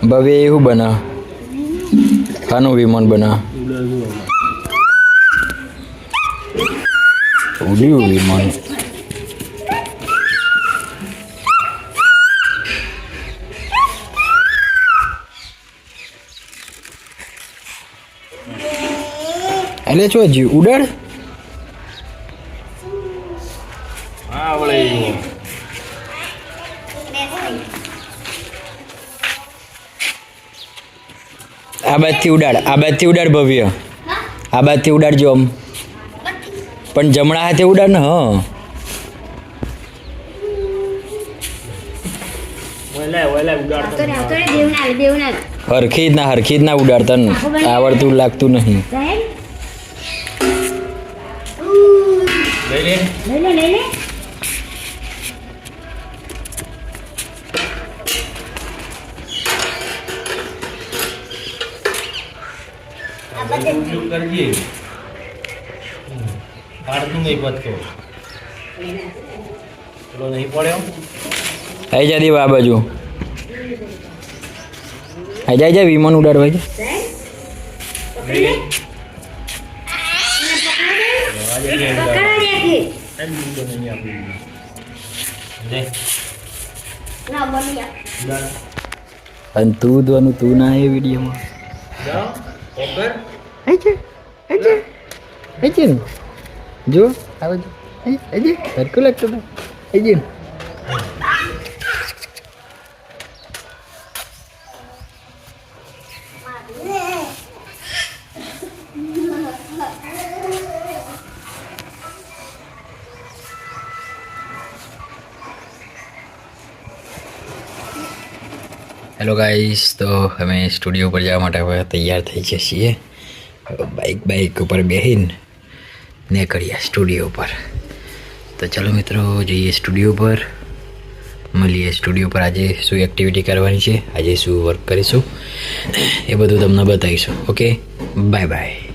ભવ્ય એવું બના કાનું વિમાન બના ઉડ્યું વિમાન એટલે શું હજી ઉડાડ આ બાજથી ઉડાડ ભવ્ય આ બાજથી ઉડાડજો આમ પણ જમણા હાથે ઉડાડ ને હા હરખી જ ના ઉડાડતા ને આવડતું લાગતું નહીં આઈ જા દેવા આ બાજુ આઈ જા વિમાન ઉડાડવા છે અને તું દવાનું તું ના એ વિડીયોમાં જો આવે હરકું લાગતું ને હેલો ગાઈસ તો અમે સ્ટુડિયો પર જવા માટે હવે તૈયાર થઈ જઈએ છીએ બાઇક ઉપર બેસીને નીકળ્યા સ્ટુડિયો પર તો ચલો મિત્રો જઈએ સ્ટુડિયો પર મળીએ સ્ટુડિયો પર આજે શું એક્ટિવિટી કરવાની છે આજે શું વર્ક કરીશું એ બધું તમને બતાવીશું ઓકે બાય બાય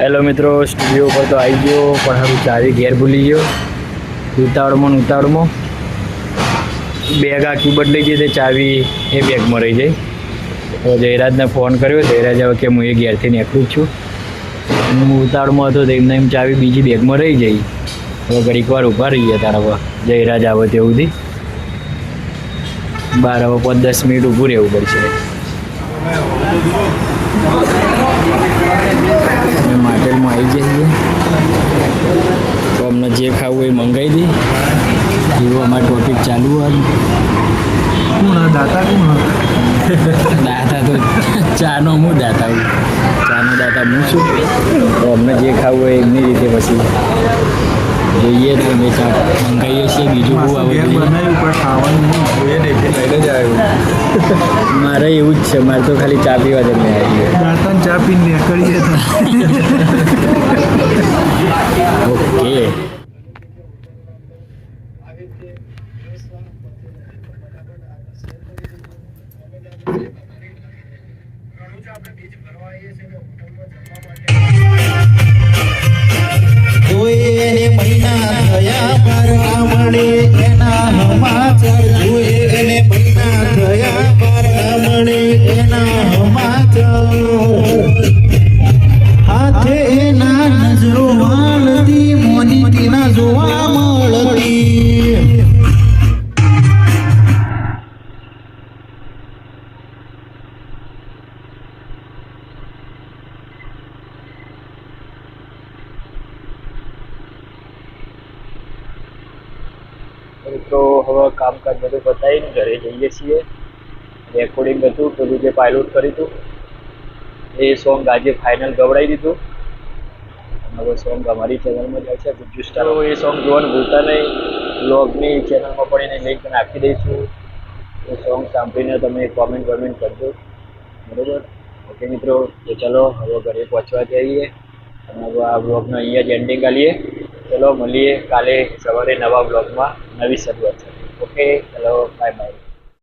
હેલો મિત્રો સ્ટુડિયો પર તો આવી ગયો પણ હવે ચાવી ઘેર ભૂલી ગયો ઉતાવળમાં બેગ આખી બદલાઈ ગઈ તે ચાવી એ બેગમાં રહી જાય તો જયરાજને ફોન કર્યો જયરાજ હવે કે હું એ ઘેરથી નીકળું છું હું ઉતાવળમાં હતો તો એમને એમ ચાવી બીજી બેગમાં રહી જઈ હવે ઘડીક વાર ઊભા રહીએ તારા જયરાજ આવે તેવુંથી બાર હવે 5-10 મિનિટ ઊભું રહેવું પડશે માટેલમાં આવી જઈએ તો અમને જે ખાવું એ મંગાવી દઈ એવો અમારો ટોપિક ચાલુ હોય દાતા તો ચાનો હું દાતા હું છું તો અમને જે ખાવું હોય એમની રીતે પછી જોઈએ તો અમે ચા મંગાવીએ છીએ બીજું શું આવે મારે એવું જ છે મારે તો ખાલી ચા પીવા જ ચા પીને નીકળીએ ઓકે એને મહિના થયા પર મળે એના સમાચાર જોઈએ એને મહિના થયા પર મળે એના સમાચાર હાથે એના નજરો વાળતી મોની તેના જોવા મળતી મિત્રો હવે કામકાજ બધું પતાવીને ઘરે જઈએ છીએ. રેકોર્ડિંગ હતું પેલું જે પાયલોટ કર્યું હતું એ સોંગ આજે ફાઇનલ ગવડાવી દીધું. હવે સોંગ અમારી ચેનલમાં જાય છે ગુજ્જુ સ્ટાર. એ સોંગ જોવાનું ભૂલતા નહીં. બ્લોગની ચેનલમાં પણ એને લિંક નાખી દઈશું. એ સોંગ સાંભળીને તમે કોમેન્ટ કરજો, બરાબર? ઓકે મિત્રો, તો ચલો હવે ઘરે પહોંચવા જઈએ અને હવે આ બ્લોગનો અહીંયા જ એન્ડિંગ આલીએ. ચલો મળીએ કાલે સવારે નવા બ્લોગમાં નવી શરૂઆત. ઓકે, ચલો બાય બાય.